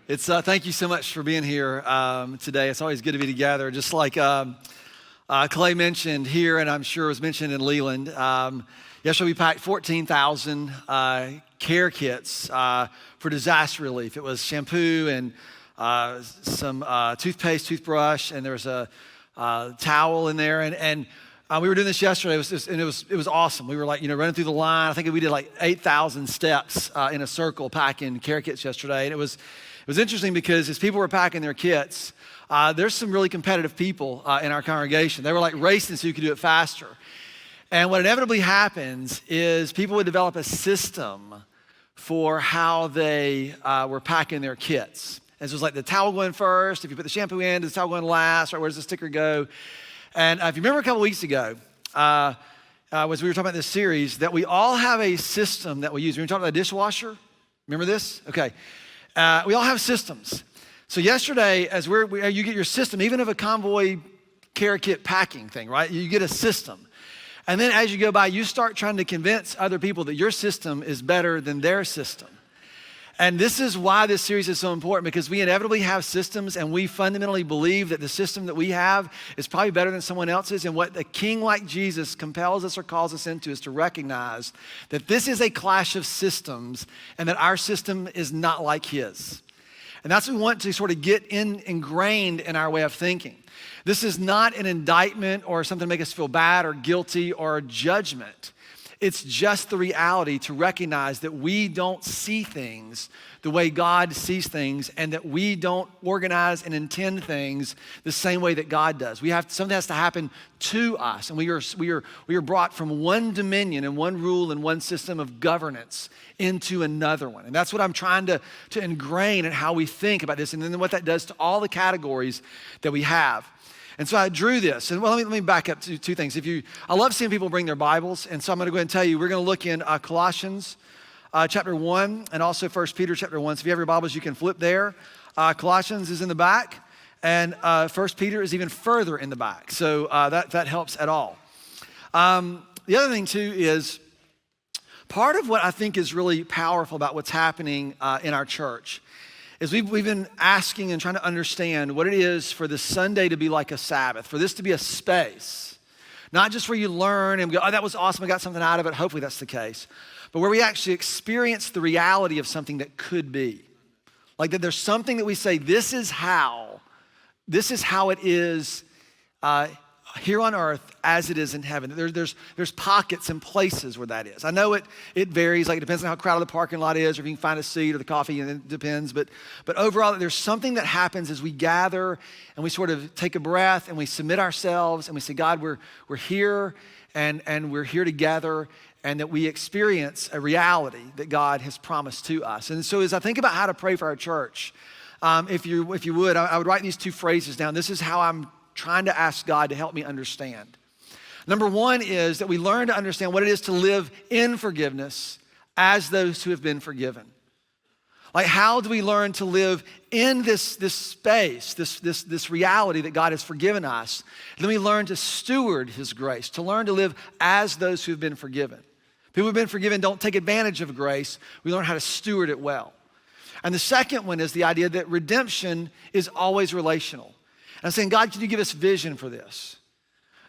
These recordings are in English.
It's thank you so much for being here today. It's always good to be together. Just like Clay mentioned here, and I'm sure was mentioned in Leland. Yesterday we packed 14,000 care kits for disaster relief. It was shampoo and some toothpaste, toothbrush, and there was a towel in there. And we were doing this yesterday. It was awesome. We were running through the line. I think we did 8,000 steps in a circle packing care kits yesterday, and it was interesting because as people were packing their kits, there's some really competitive people in our congregation. They were racing so you could do it faster. And what inevitably happens is people would develop a system for how they were packing their kits. And so it was the towel going first. If you put the shampoo in, does the towel going last? Or where does the sticker go? And if you remember a couple weeks ago, as we were talking about this series, that we all have a system that we use. We were talking about a dishwasher. Remember this? Okay. We all have systems. So yesterday, as you get your system, even of a convoy care kit packing thing, right? You get a system. And then as you go by, you start trying to convince other people that your system is better than their system. And this is why this series is so important, because we inevitably have systems and we fundamentally believe that the system that we have is probably better than someone else's. And what a king like Jesus compels us or calls us into is to recognize that this is a clash of systems and that our system is not like his. And that's what we want to sort of get ingrained in our way of thinking. This is not an indictment or something to make us feel bad or guilty or judgment. It's just the reality to recognize that we don't see things the way God sees things, and that we don't organize and intend things the same way that God does. Something has to happen to us, and we are brought from one dominion and one rule and one system of governance into another one. And that's what I'm trying to ingrain in how we think about this, and then what that does to all the categories that we have. And so I drew this, and let me back up to two things. I love seeing people bring their Bibles, and so I'm gonna go ahead and tell you, we're gonna look in Colossians chapter 1, and also 1 Peter chapter 1. So if you have your Bibles, you can flip there. Colossians is in the back, and 1 Peter is even further in the back. So that helps at all. The other thing too is, part of what I think is really powerful about what's happening in our church is we've been asking and trying to understand what it is for the Sunday to be like a Sabbath, for this to be a space, not just where you learn and go, oh, that was awesome, I got something out of it. Hopefully that's the case. But where we actually experience the reality of something that could be. Like that there's something that we say, this is how it is here on earth as it is in heaven. There's pockets and places where that is. I know it varies, it depends on how crowded the parking lot is, or if you can find a seat or the coffee, and it depends. But overall, there's something that happens as we gather and we sort of take a breath and we submit ourselves and we say, God, we're here and we're here together, and that we experience a reality that God has promised to us. And so as I think about how to pray for our church, if you would, I would write these two phrases down. This is how I'm trying to ask God to help me understand. Number one is that we learn to understand what it is to live in forgiveness as those who have been forgiven. How do we learn to live in this space, this reality that God has forgiven us? Then we learn to steward his grace, to learn to live as those who have been forgiven. People who have been forgiven don't take advantage of grace. We learn how to steward it well. And the second one is the idea that redemption is always relational. And I'm saying, God, can you give us vision for this?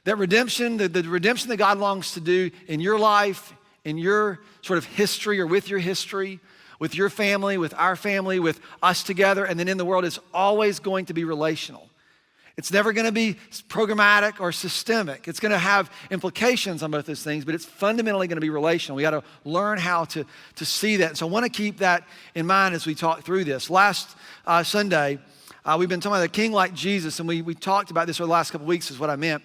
That redemption, the redemption that God longs to do in your life, in your sort of history or with your history, with your family, with our family, with us together, and then in the world, is always going to be relational. It's never gonna be programmatic or systemic. It's gonna have implications on both those things, but it's fundamentally gonna be relational. We gotta learn how to see that. So I wanna keep that in mind as we talk through this. Last Sunday, we've been talking about a king like Jesus, and we talked about this over the last couple weeks is what I meant.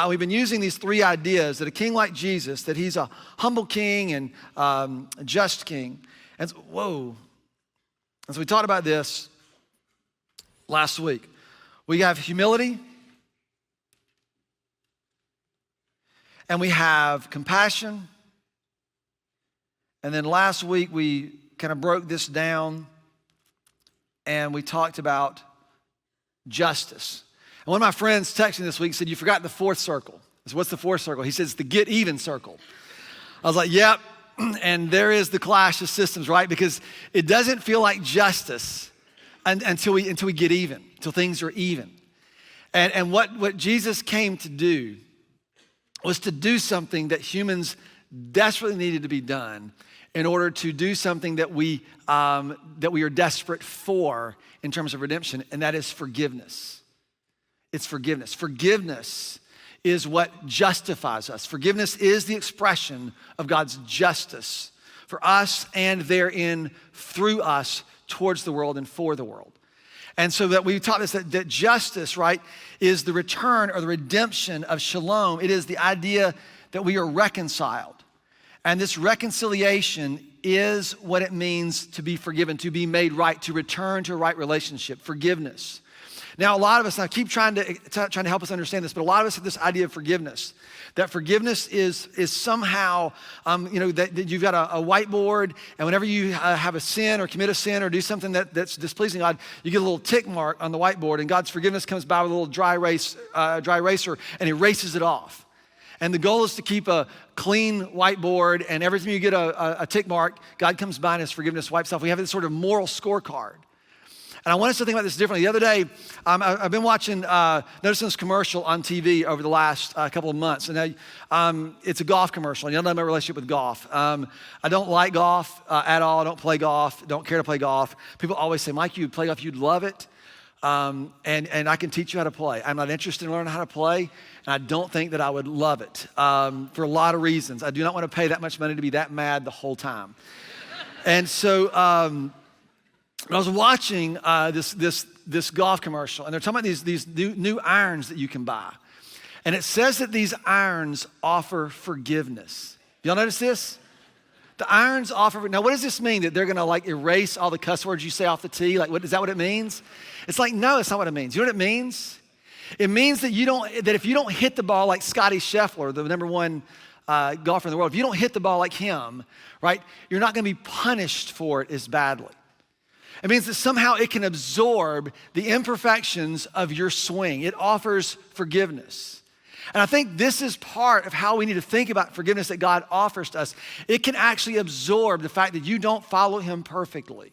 We've been using these three ideas, that a king like Jesus, that he's a humble king and a just king. And so we talked about this last week. We have humility, and we have compassion. And then last week we kind of broke this down and we talked about justice. And one of my friends texted me this week, said, you forgot the fourth circle. I said, what's the fourth circle? He said, it's the get even circle. I was like, yep. And there is the clash of systems, right? Because it doesn't feel like justice until we get even, until things are even. And what Jesus came to do was to do something that humans desperately needed to be done in order to do something that we are desperate for in terms of redemption, and that is forgiveness. It's forgiveness. Forgiveness is what justifies us. Forgiveness is the expression of God's justice for us and therein through us towards the world and for the world. And so that we taught this, that justice, right, is the return or the redemption of shalom. It is the idea that we are reconciled. And this reconciliation is what it means to be forgiven, to be made right, to return to a right relationship, forgiveness. Now, a lot of us, and I keep trying to help us understand this, but a lot of us have this idea of forgiveness, that forgiveness is somehow, that you've got a whiteboard, and whenever you have a sin or commit a sin or do something that's displeasing God, you get a little tick mark on the whiteboard, and God's forgiveness comes by with a little dry eraser and erases it off. And the goal is to keep a clean whiteboard, and every time you get a tick mark, God comes by and his forgiveness wipes off. We have this sort of moral scorecard. And I want us to think about this differently. The other day, I've been watching, noticing this commercial on TV over the last couple of months. And it's a golf commercial. And y'all know my relationship with golf. I don't like golf at all. I don't play golf. Don't care to play golf. People always say, Mike, you'd play golf, you'd love it. And I can teach you how to play. I'm not interested in learning how to play. And I don't think that I would love it for a lot of reasons. I do not want to pay that much money to be that mad the whole time. And so I was watching this golf commercial, and they're talking about these new irons that you can buy. And it says that these irons offer forgiveness. Y'all notice this? The irons offer, now what does this mean? That they're gonna like erase all the cuss words you say off the tee? Like, is that what it means? It's like, no, it's not what it means. You know what it means? It means that if you don't hit the ball like Scotty Scheffler, the number one golfer in the world, if you don't hit the ball like him, right, you're not gonna be punished for it as badly. It means that somehow it can absorb the imperfections of your swing. It offers forgiveness. And I think this is part of how we need to think about forgiveness that God offers to us. It can actually absorb the fact that you don't follow him perfectly.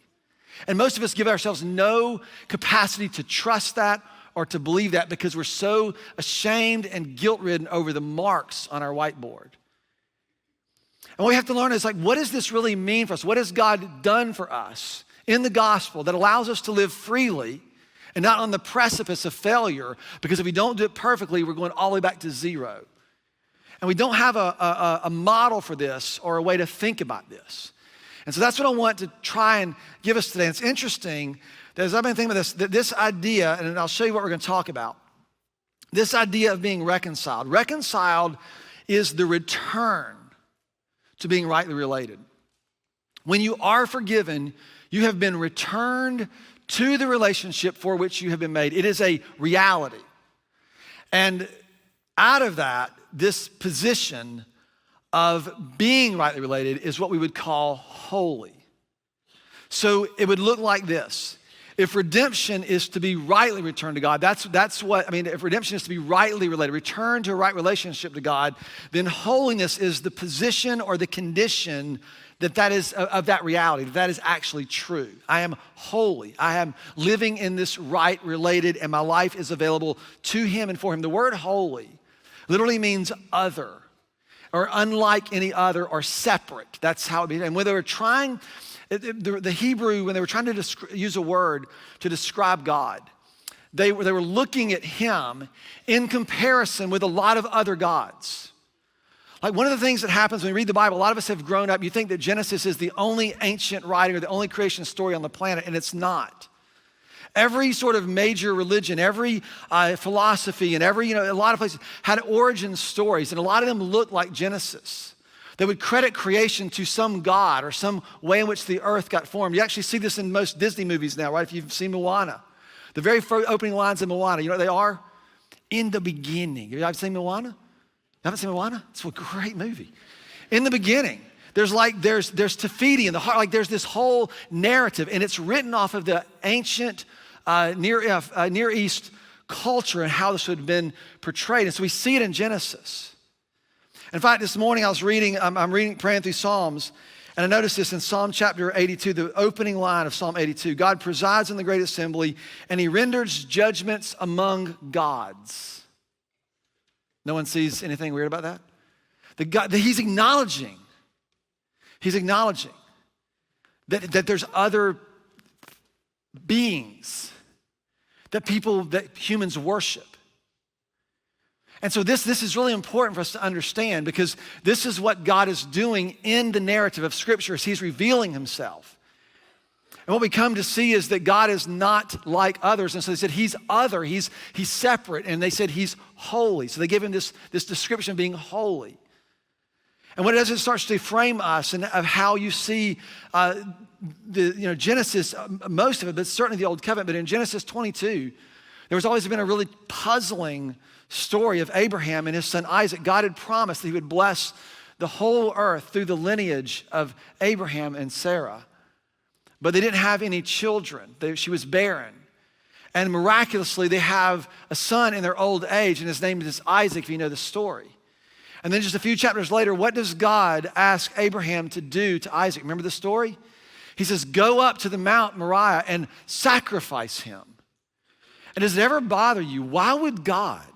And most of us give ourselves no capacity to trust that or to believe that because we're so ashamed and guilt-ridden over the marks on our whiteboard. And what we have to learn is like, what does this really mean for us? What has God done for us in the gospel that allows us to live freely and not on the precipice of failure? Because if we don't do it perfectly, we're going all the way back to zero. And we don't have a model for this or a way to think about this. And so that's what I want to try and give us today. And it's interesting that as I've been thinking about this, that this idea, and I'll show you what we're going to talk about, this idea of being reconciled. Reconciled is the return to being rightly related. When you are forgiven, you have been returned to the relationship for which you have been made. It is a reality. And out of that, this position of being rightly related is what we would call holy. So it would look like this. If redemption is to be rightly returned to God, if redemption is to be rightly related, return to a right relationship to God, then holiness is the position or the condition that is of that reality, that is actually true. I am holy. I am living in this right related, and my life is available to him and for him. The word holy literally means other, or unlike any other, or separate. That's how it means. And when they were trying, the Hebrew, when they were trying to use a word to describe God, they were looking at him in comparison with a lot of other gods. Like one of the things that happens when we read the Bible, a lot of us have grown up, you think that Genesis is the only ancient writing or the only creation story on the planet, and it's not. Every sort of major religion, every philosophy, and a lot of places had origin stories, and a lot of them looked like Genesis. They would credit creation to some god or some way in which the earth got formed. You actually see this in most Disney movies now, right? If you've seen Moana. The very first opening lines of Moana, you know what they are? In the beginning. Have you ever seen Moana? You haven't seen Moana? It's a great movie. In the beginning, there's Te-Fiti in the heart. Like there's this whole narrative, and it's written off of the ancient Near East culture and how this would have been portrayed. And so we see it in Genesis. In fact, this morning I was reading, praying through Psalms, And I noticed this in Psalm chapter 82, the opening line of Psalm 82. God presides in the great assembly, and he renders judgments among gods. No one sees anything weird about that? He's acknowledging that there's other beings that humans worship. And so this is really important for us to understand, because this is what God is doing in the narrative of Scripture as he's revealing himself. And what we come to see is that God is not like others. And so they said he's other, he's separate, and they said he's holy. So they gave him this description of being holy. And what it does, it starts to frame us and of how you see Genesis, most of it, but certainly the Old Covenant. But in Genesis 22, there was always been a really puzzling story of Abraham and his son Isaac. God had promised that he would bless the whole earth through the lineage of Abraham and Sarah. But they didn't have any children. She was barren. And miraculously, they have a son in their old age, and his name is Isaac, if you know the story. And then just a few chapters later, what does God ask Abraham to do to Isaac? Remember the story? He says, go up to the Mount Moriah and sacrifice him. And does it ever bother you? Why would God,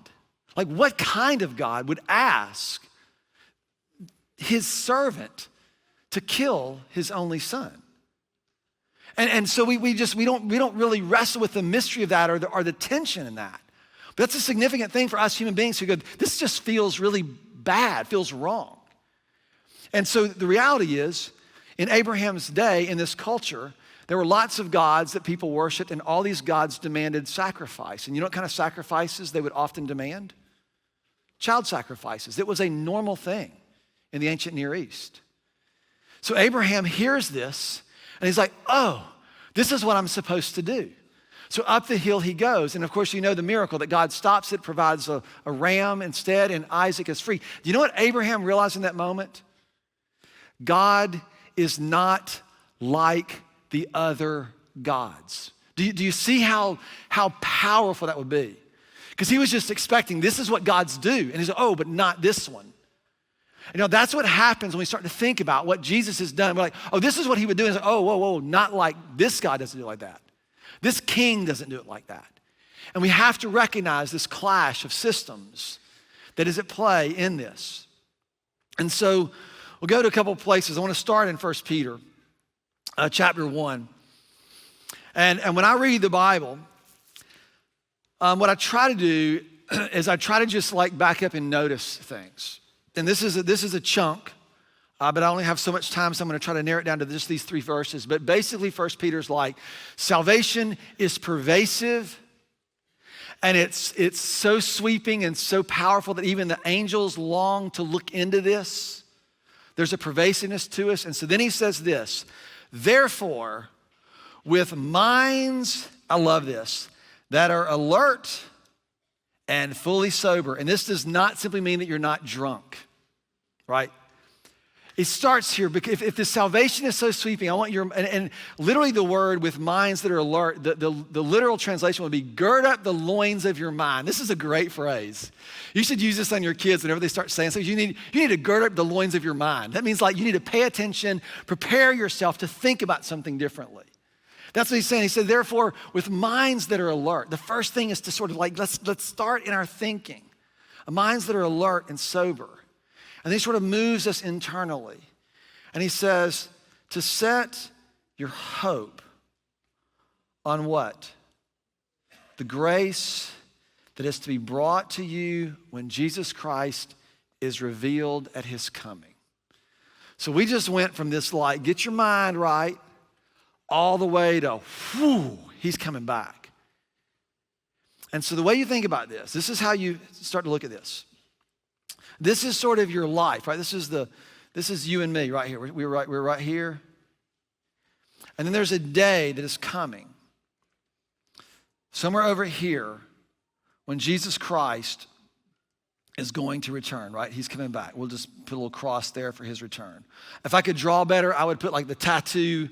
like what kind of God would ask his servant to kill his only son? And so we don't really wrestle with the mystery of that or the tension in that. But that's a significant thing for us human beings who go, this just feels really bad, feels wrong. And so the reality is, in Abraham's day, in this culture, there were lots of gods that people worshiped, and all these gods demanded sacrifice. And you know what kind of sacrifices they would often demand? Child sacrifices. It was a normal thing in the ancient Near East. So Abraham hears this, and he's like, oh, this is what I'm supposed to do. So up the hill he goes. And of course, you know the miracle that God stops it, provides a ram instead, and Isaac is free. Do you know what Abraham realized in that moment? God is not like the other gods. Do you see how powerful that would be? Because he was just expecting, this is what gods do. And he's like, oh, but not this one. You know, that's what happens when we start to think about what Jesus has done. We're like, oh, this is what he would do. And it's like, oh, whoa, not like this God doesn't do it like that. This king doesn't do it like that. And we have to recognize this clash of systems that is at play in this. And so we'll go to a couple of places. I want to start in 1 Peter chapter 1. And when I read the Bible, what I try to do is I try to just like back up and notice things. And this is a chunk, but I only have so much time, so I'm going to try to narrow it down to just these 3 verses. But basically, 1 Peter's like, salvation is pervasive, and it's so sweeping and so powerful that even the angels long to look into this. There's a pervasiveness to us. And so then he says this, therefore, with minds, I love this, that are alert and fully sober. And this does not simply mean that you're not drunk, right? It starts here, because if the salvation is so sweeping, I want and literally the word with minds that are alert, the literal translation would be gird up the loins of your mind. This is a great phrase. You should use this on your kids whenever they start saying something. You need to gird up the loins of your mind. That means like you need to pay attention, prepare yourself to think about something differently. That's what he's saying. He said, therefore, with minds that are alert. The first thing is to sort of like, let's start in our thinking. Minds that are alert and sober. And he sort of moves us internally. And he says, to set your hope on what? The grace that is to be brought to you when Jesus Christ is revealed at his coming. So we just went from this like, get your mind right, all the way to, whew, he's coming back. And so the way you think about this is how you start to look at this. This is sort of your life, right? This is you and me right here. We're right here. And then there's a day that is coming, somewhere over here, when Jesus Christ is going to return, right? He's coming back. We'll just put a little cross there for his return. If I could draw better, I would put like the tattoo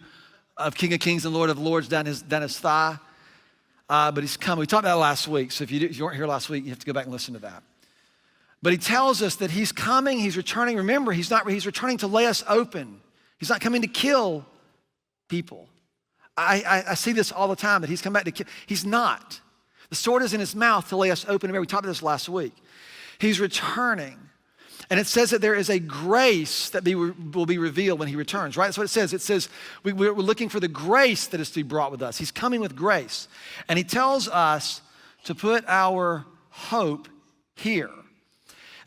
of King of Kings and Lord of Lords down his thigh. But he's coming. We talked about it last week. So if you weren't here last week, you have to go back and listen to that. But he tells us that he's coming, he's returning. Remember, he's returning to lay us open. He's not coming to kill people. I see this all the time, that he's come back to kill. He's not. The sword is in his mouth to lay us open. We talked about this last week. He's returning. And it says that there is a grace that will be revealed when he returns, right? That's what it says. It says we're looking for the grace that is to be brought with us. He's coming with grace. And he tells us to put our hope here.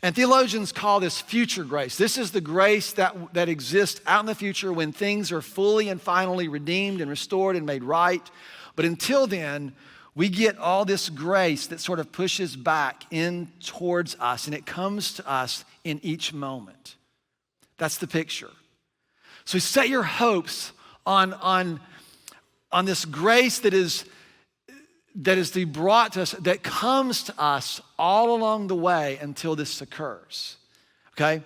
And theologians call this future grace. This is the grace that exists out in the future when things are fully and finally redeemed and restored and made right. But until then, we get all this grace that sort of pushes back in towards us, and it comes to us in each moment. That's the picture. So set your hopes on this grace that is to be brought to us, that comes to us all along the way until this occurs, okay?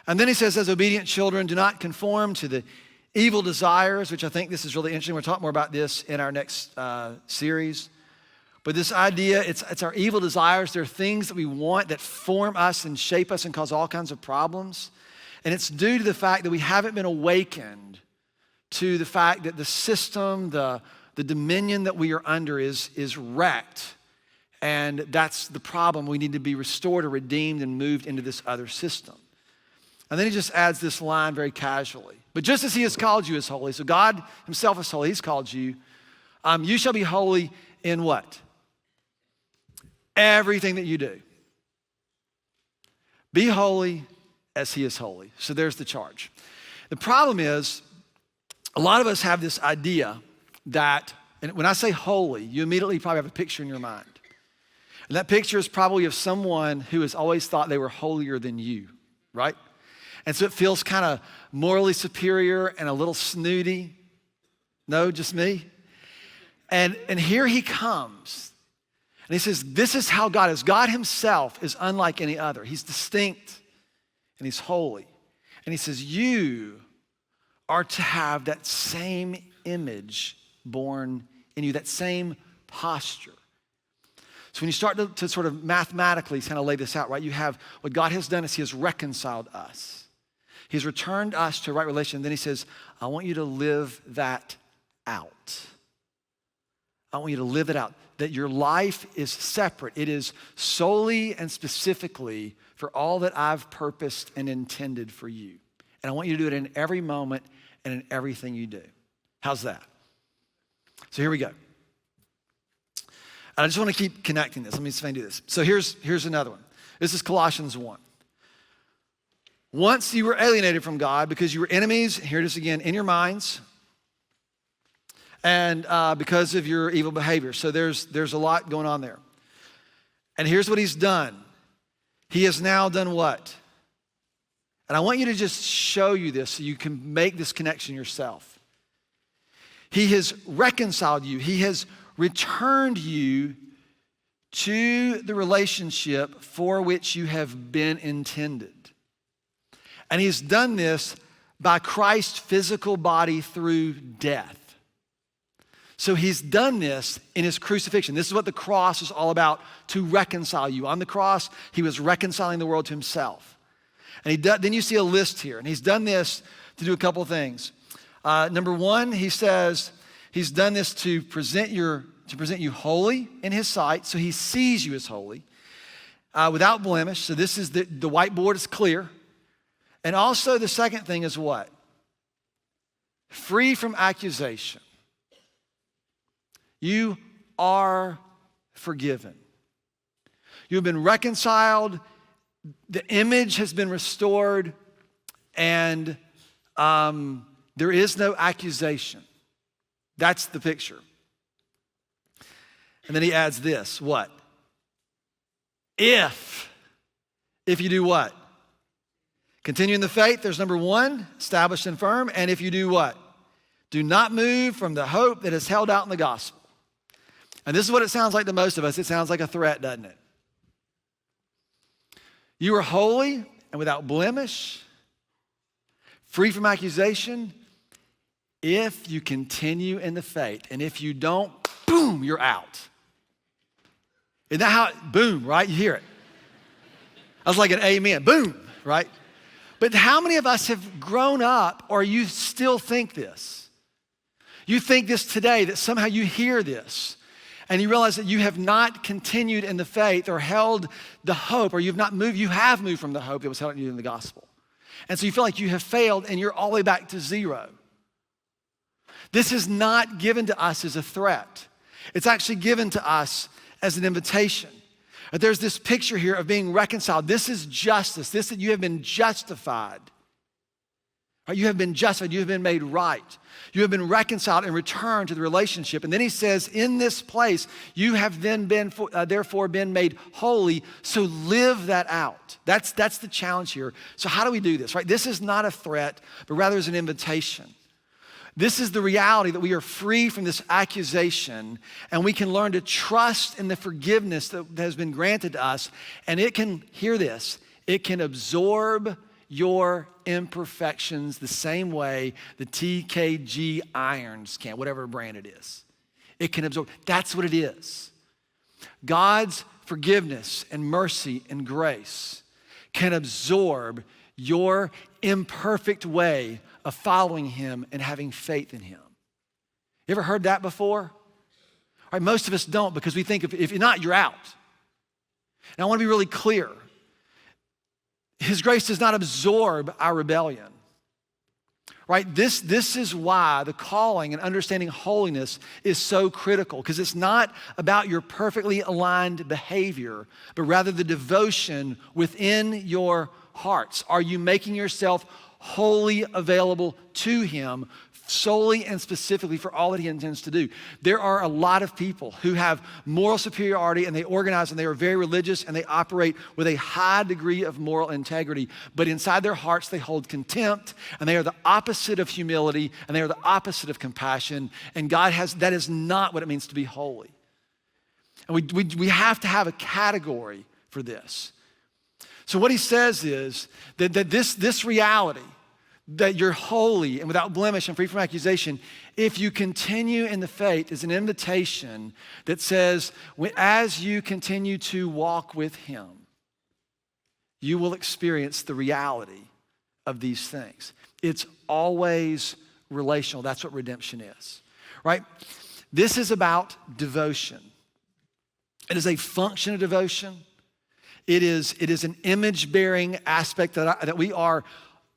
And then he says, as obedient children, do not conform to the evil desires, which I think this is really interesting. We'll talk more about this in our next series. But this idea, it's our evil desires. They're things that we want that form us and shape us and cause all kinds of problems. And it's due to the fact that we haven't been awakened to the fact that the system, the dominion that we are under is wrecked. And that's the problem. We need to be restored or redeemed and moved into this other system. And then he just adds this line very casually. But just as he has called you as holy, so God himself is holy, he's called you, you shall be holy in what? Everything that you do. Be holy as he is holy. So there's the charge. The problem is, a lot of us have this idea that, and when I say holy, you immediately probably have a picture in your mind. And that picture is probably of someone who has always thought they were holier than you, right? And so it feels kind of morally superior and a little snooty. No, just me? And here he comes. And he says, this is how God is. God himself is unlike any other. He's distinct and he's holy. And he says, you are to have that same image born in you, that same posture. So when you start to sort of mathematically kind of lay this out, right, you have what God has done is he has reconciled us. He's returned us to a right relation. And then he says, I want you to live that out. I want you to live it out. That your life is separate. It is solely and specifically for all that I've purposed and intended for you. And I want you to do it in every moment and in everything you do. How's that? So here we go. And I just want to keep connecting this. Let me see if I can do this. So here's another one. This is Colossians 1. Once you were alienated from God because you were enemies, here it is again, in your minds, and because of your evil behavior. So there's a lot going on there. And here's what he's done. He has now done what? And I want you to just show you this so you can make this connection yourself. He has reconciled you. He has returned you to the relationship for which you have been intended. And he's done this by Christ's physical body through death. So he's done this in his crucifixion. This is what the cross is all about, to reconcile you. On the cross, he was reconciling the world to himself. And then you see a list here. And he's done this to do a couple of things. Number one, he says he's done this to present you holy in his sight. So he sees you as holy, without blemish. So this is the whiteboard is clear. And also the second thing is what? Free from accusation. You are forgiven. You've been reconciled. The image has been restored. And there is no accusation. That's the picture. And then he adds this, what? If you do what? Continue in the faith, there's number one, established and firm. And if you do what? Do not move from the hope that is held out in the gospel. And this is what it sounds like to most of us. It sounds like a threat, doesn't it? You are holy and without blemish, free from accusation, if you continue in the faith. And if you don't, boom, you're out. Isn't that how, boom, right? You hear it. I was like an amen, boom, right? But how many of us have grown up, or you still think this? You think this today, that somehow you hear this and you realize that you have not continued in the faith or held the hope, or you have moved from the hope that was held in you in the gospel. And so you feel like you have failed and you're all the way back to zero. This is not given to us as a threat. It's actually given to us as an invitation. There's this picture here of being reconciled. This is justice. This that you have been justified. You have been justified. You have been made right. You have been reconciled and returned to the relationship. And then he says, in this place, you have then been, therefore been made holy, so live that out. That's the challenge here. So how do we do this, right? This is not a threat, but rather is an invitation. This is the reality that we are free from this accusation, and we can learn to trust in the forgiveness that has been granted to us. And it can, hear this, it can absorb your imperfections the same way the TKG irons can, whatever brand it is. It can absorb. That's what it is. God's forgiveness and mercy and grace can absorb your imperfect way of following him and having faith in him. You ever heard that before? All right, most of us don't, because we think if you're not, you're out. And I want to be really clear. His grace does not absorb our rebellion. Right? This is why the calling and understanding holiness is so critical, because it's not about your perfectly aligned behavior, but rather the devotion within your hearts. Are you making yourself wholly available to him solely and specifically for all that he intends to do? There are a lot of people who have moral superiority, and they organize, and they are very religious, and they operate with a high degree of moral integrity, but inside their hearts they hold contempt, and they are the opposite of humility, and they are the opposite of compassion, and that is not what it means to be holy. And we have to have a category for this. So what he says is that this reality, that you're holy and without blemish and free from accusation, if you continue in the faith, is an invitation that says, as you continue to walk with him, you will experience the reality of these things. It's always relational. That's what redemption is, right? This is about devotion. It is a function of devotion. It is an image-bearing aspect that we are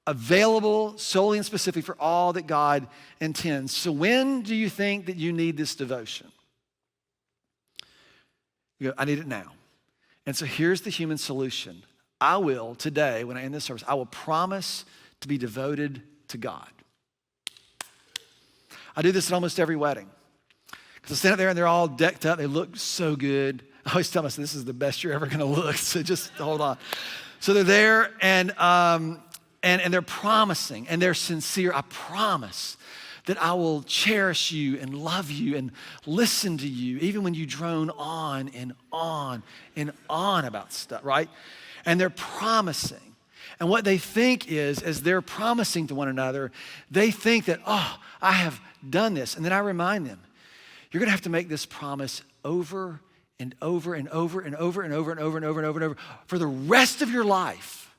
available solely and specifically for all that God intends. So when do you think that you need this devotion? You go, I need it now. And so here's the human solution. I will today, when I end this service, I will promise to be devoted to God. I do this at almost every wedding. Because I stand up there and they're all decked up. They look so good. I always tell myself, this is the best you're ever going to look. So just hold on. So they're there and they're promising and they're sincere. I promise that I will cherish you and love you and listen to you, even when you drone on and on and on about stuff, right? And they're promising. And what they think is, as they're promising to one another, they think that, oh, I have done this. And then I remind them, you're going to have to make this promise over and over and over and over and over and over and over and over and over for the rest of your life.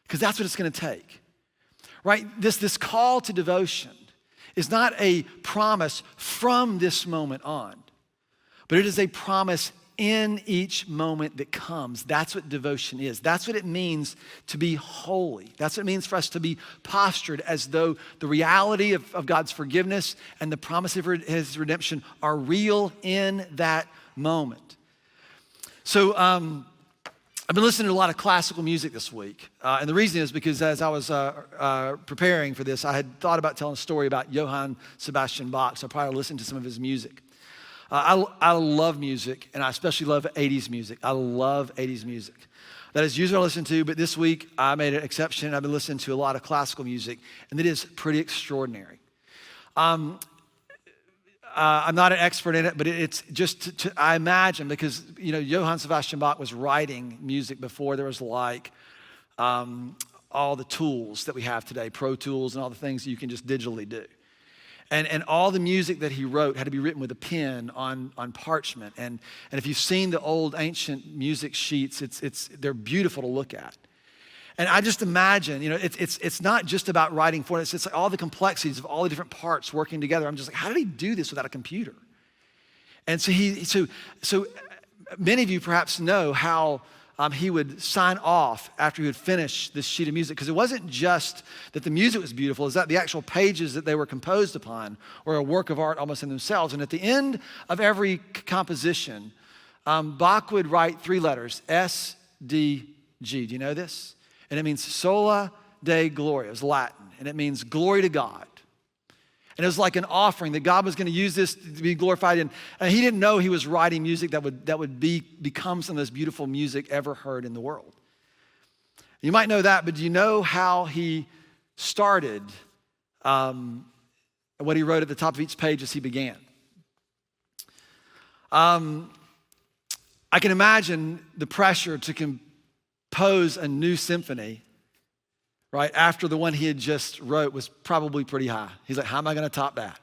Because that's what it's going to take, right? This call to devotion is not a promise from this moment on, but it is a promise in each moment that comes. That's what devotion is. That's what it means to be holy. That's what it means for us to be postured as though the reality of God's forgiveness and the promise of his redemption are real in that moment. So, I've been listening to a lot of classical music this week. And the reason is because as I was preparing for this, I had thought about telling a story about Johann Sebastian Bach, so I probably listened to some of his music. I love music, and I especially love 80s music. I love 80s music. That is usually what I listen to, but this week I made an exception. I've been listening to a lot of classical music, and it is pretty extraordinary. I'm not an expert in it, but it's just, I imagine, because, Johann Sebastian Bach was writing music before there was like all the tools that we have today, Pro Tools and all the things that you can just digitally do. And all the music that he wrote had to be written with a pen on parchment. And if you've seen the old ancient music sheets, they're beautiful to look at. And I just imagine, it's not just about writing for it. It's like all the complexities of all the different parts working together. I'm just like, how did he do this without a computer? And so many of you perhaps know how he would sign off after he would finish this sheet of music, because it wasn't just that the music was beautiful, it's that the actual pages that they were composed upon were a work of art almost in themselves. And at the end of every composition, Bach would write 3 letters, S-D-G. Do you know this? And it means sola Dei Gloria. It was Latin, and it means glory to God. And it was like an offering that God was going to use this to be glorified in. And he didn't know he was writing music that would become some of the most beautiful music ever heard in the world. You might know that, but do you know how he started what he wrote at the top of each page as he began? I can imagine the pressure to compose a new symphony, right, after the one he had just wrote was probably pretty high. He's like, how am I going to top that?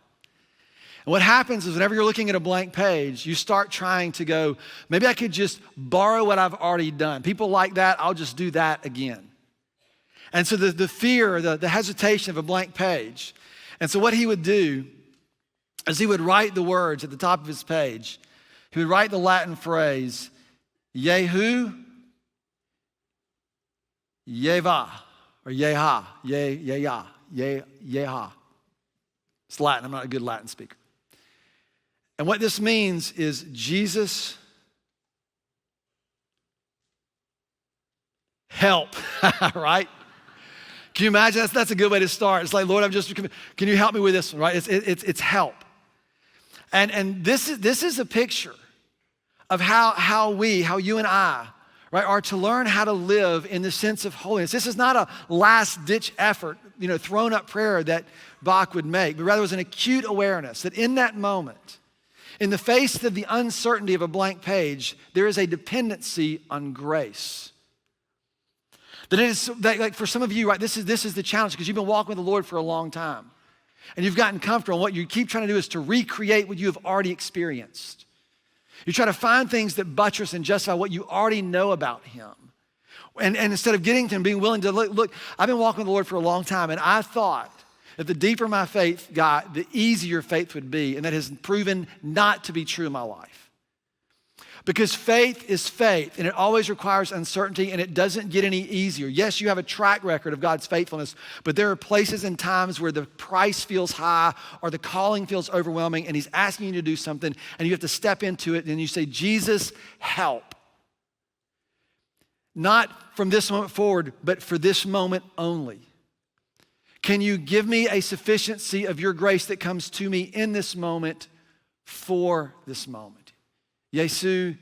And what happens is whenever you're looking at a blank page, you start trying to go, maybe I could just borrow what I've already done. People like that, I'll just do that again. And so the fear, the hesitation of a blank page. And so what he would do is he would write the words at the top of his page. He would write the Latin phrase, Yehu, Yeva, or Yeha, Yeha, Yeha. It's Latin, I'm not a good Latin speaker. And what this means is Jesus, help, right? Can you imagine? That's a good way to start. It's like, Lord, can you help me with this one, right? It's help. And this is a picture of how you and I, right, are to learn how to live in the sense of holiness. This is not a last-ditch effort, thrown up prayer that Bach would make, but rather it was an acute awareness that in that moment, in the face of the uncertainty of a blank page, there is a dependency on grace. Like for some of you, right, this is the challenge because you've been walking with the Lord for a long time. And you've gotten comfortable, and what you keep trying to do is to recreate what you have already experienced. You try to find things that buttress and justify what you already know about him. And instead of getting to him, being willing to look, I've been walking with the Lord for a long time, and I thought that the deeper my faith got, the easier faith would be, and that has proven not to be true in my life. Because faith is faith, and it always requires uncertainty, and it doesn't get any easier. Yes, you have a track record of God's faithfulness, but there are places and times where the price feels high or the calling feels overwhelming, and he's asking you to do something, and you have to step into it, and you say, Jesus, help. Not from this moment forward, but for this moment only. Can you give me a sufficiency of your grace that comes to me in this moment for this moment? Yesu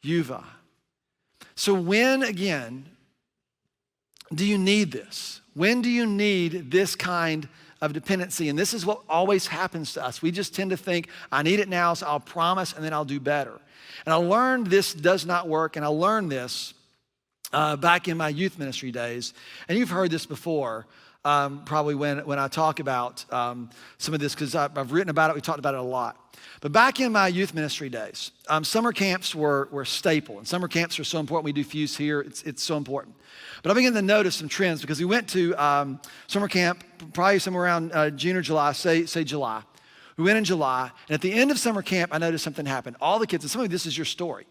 Yuva. So when, again, do you need this? When do you need this kind of dependency? And this is what always happens to us. We just tend to think, I need it now, so I'll promise, and then I'll do better. And I learned this does not work, and I learned this back in my youth ministry days. And you've heard this before, probably when I talk about some of this, because I've written about it, we talked about it a lot. But back in my youth ministry days, summer camps were staple, and summer camps are so important. We do Fuse here, it's so important. But I began to notice some trends because we went to summer camp probably somewhere around June or July, say July. We went in July, and at the end of summer camp, I noticed something happened. All the kids, and some of this is your story.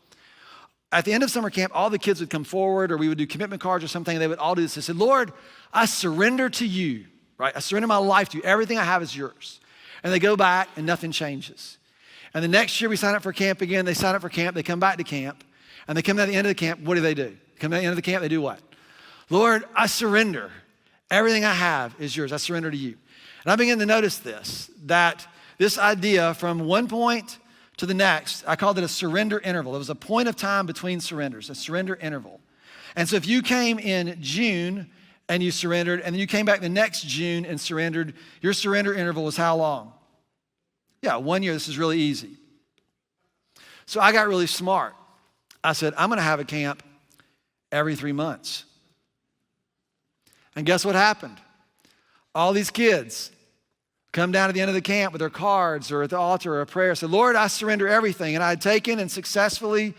At the end of summer camp, all the kids would come forward, or we would do commitment cards or something, and they would all do this. They said, Lord, I surrender to you, right? I surrender my life to you. Everything I have is yours. And they go back, and nothing changes. And the next year we sign up for camp again. They sign up for camp. They come back to camp. And they come to the end of the camp. What do? They come to the end of the camp. They do what? Lord, I surrender. Everything I have is yours. I surrender to you. And I begin to notice that this idea from one point to the next, I called it a surrender interval. It was a point of time between surrenders, a surrender interval. And so if you came in June and you surrendered, and then you came back the next June and surrendered, your surrender interval was how long? Yeah, 1 year. This is really easy. So I got really smart. I said, I'm going to have a camp every 3 months. And guess what happened? All these kids come down to the end of the camp with their cards or at the altar or a prayer, said, Lord, I surrender everything. And I had taken and successfully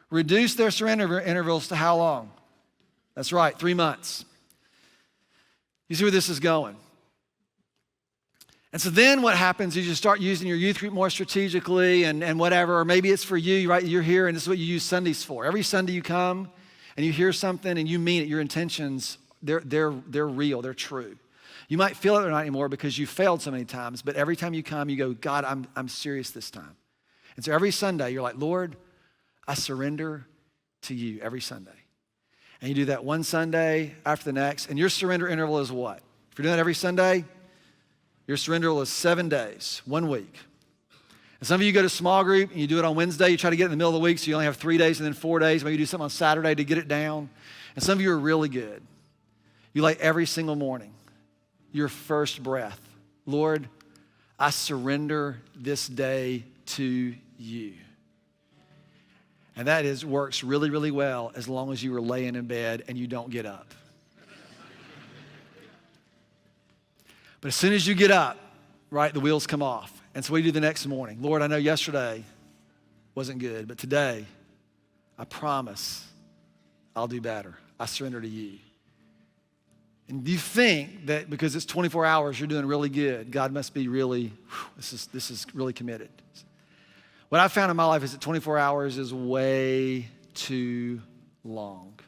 reduced their surrender intervals to how long? That's right, 3 months. You see where this is going. And so then what happens is you start using your youth group more strategically and whatever, or maybe it's for you, right? You're here and this is what you use Sundays for. Every Sunday you come and you hear something and you mean it, your intentions, they're real, they're true. You might feel it or not anymore because you failed so many times, but every time you come, you go, God, I'm serious this time. And so every Sunday you're like, Lord, I surrender to you every Sunday. And you do that one Sunday after the next, and your surrender interval is what? If you're doing that every Sunday, your surrender interval is 7 days, 1 week. And some of you go to small group and you do it on Wednesday, you try to get it in the middle of the week, so you only have 3 days and then 4 days. Maybe you do something on Saturday to get it down. And some of you are really good. You like every single morning, your first breath, Lord, I surrender this day to you. And that works really, really well as long as you are laying in bed and you don't get up. But as soon as you get up, right, the wheels come off. And so what do you do the next morning? Lord, I know yesterday wasn't good, but today, I promise I'll do better. I surrender to you. And you think that because it's 24 hours, you're doing really good. God must be really, this is really committed. What I've found in my life is that 24 hours is way too long.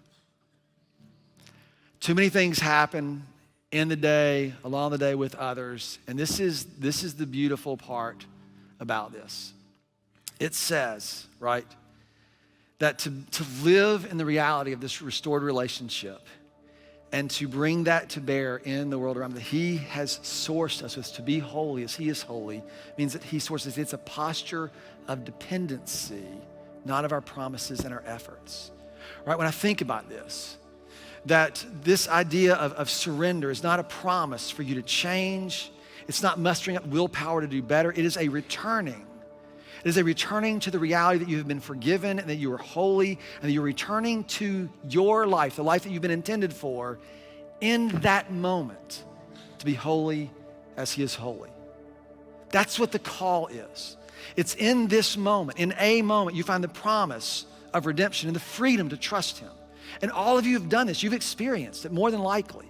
Too many things happen in the day, along the day with others. And this is the beautiful part about this. It says, right, that to live in the reality of this restored relationship and to bring that to bear in the world around that he has sourced us with to be holy as he is holy means that he sources. It's a posture of dependency, not of our promises and our efforts. Right? When I think about this, that this idea of surrender is not a promise for you to change. It's not mustering up willpower to do better. It is a returning. It is a returning to the reality that you have been forgiven and that you are holy and that you're returning to your life, the life that you've been intended for, in that moment to be holy as he is holy. That's what the call is. It's in this moment, in a moment, you find the promise of redemption and the freedom to trust him. And all of you have done this. You've experienced it more than likely.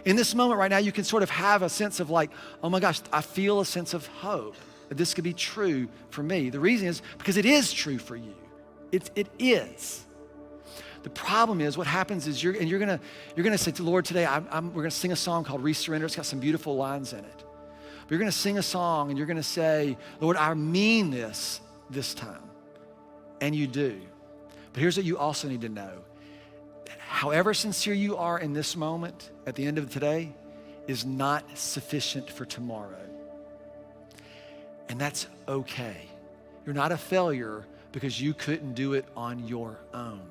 In this moment right now, you can sort of have a sense of like, oh my gosh, I feel a sense of hope that this could be true for me. The reason is because it is true for you. It is. The problem is what happens is you're gonna say to the Lord today, we're gonna sing a song called Resurrender. It's got some beautiful lines in it. But you're gonna sing a song and you're gonna say, Lord, I mean this time. And you do. But here's what you also need to know. However sincere you are in this moment, at the end of today, is not sufficient for tomorrow. And that's okay. You're not a failure because you couldn't do it on your own.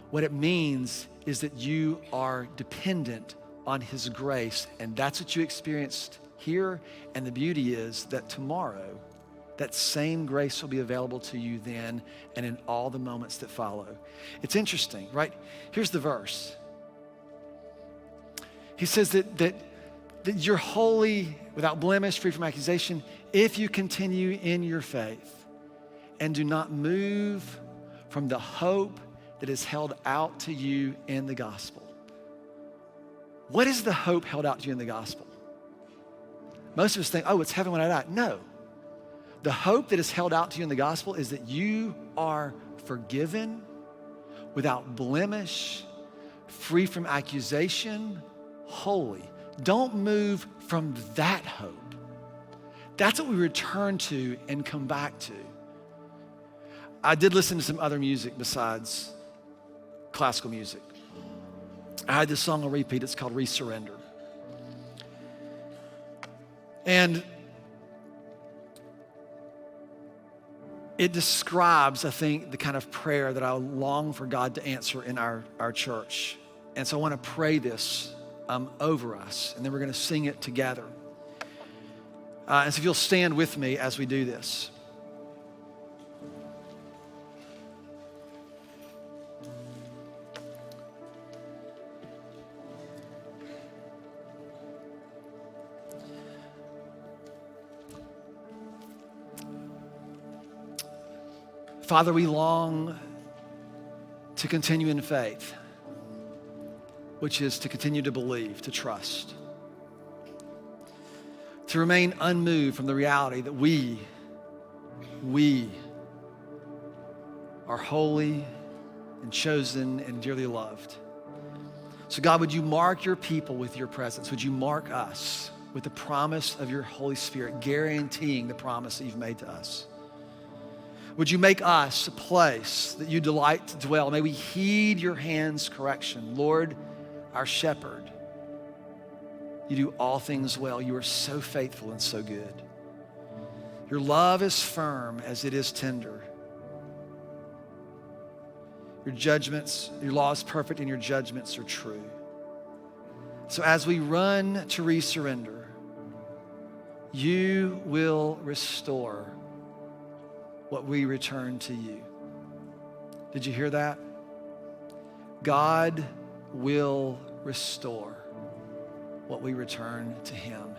What it means is that you are dependent on his grace, and that's what you experienced here. And the beauty is that tomorrow, that same grace will be available to you then and in all the moments that follow. It's interesting, right? Here's the verse. He says that you're holy, without blemish, free from accusation, if you continue in your faith and do not move from the hope that is held out to you in the gospel. What is the hope held out to you in the gospel? Most of us think, oh, it's heaven when I die. No. The hope that is held out to you in the gospel is that you are forgiven, without blemish, free from accusation, holy. Don't move from that hope. That's what we return to and come back to. I did listen to some other music besides classical music. I had this song on repeat. It's called Resurrender. And it describes, I think, the kind of prayer that I long for God to answer in our church. And so I want to pray this over us, and then we're going to sing it together. And so if you'll stand with me as we do this. Father, we long to continue in faith. which is to continue to believe, to trust, to remain unmoved from the reality that we are holy and chosen and dearly loved. So God, would you mark your people with your presence? Would you mark us with the promise of your Holy Spirit, guaranteeing the promise that you've made to us? Would you make us a place that you delight to dwell? May we heed your hand's correction. Lord, our shepherd, you do all things well. You are so faithful and so good. Your love is firm as it is tender. Your judgments, your law is perfect and your judgments are true. So as we run to resurrender, you will restore what we return to you. Did you hear that? God will restore what we return to him.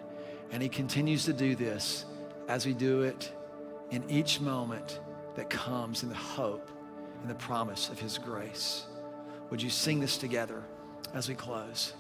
And he continues to do this as we do it in each moment that comes in the hope and the promise of his grace. Would you sing this together as we close?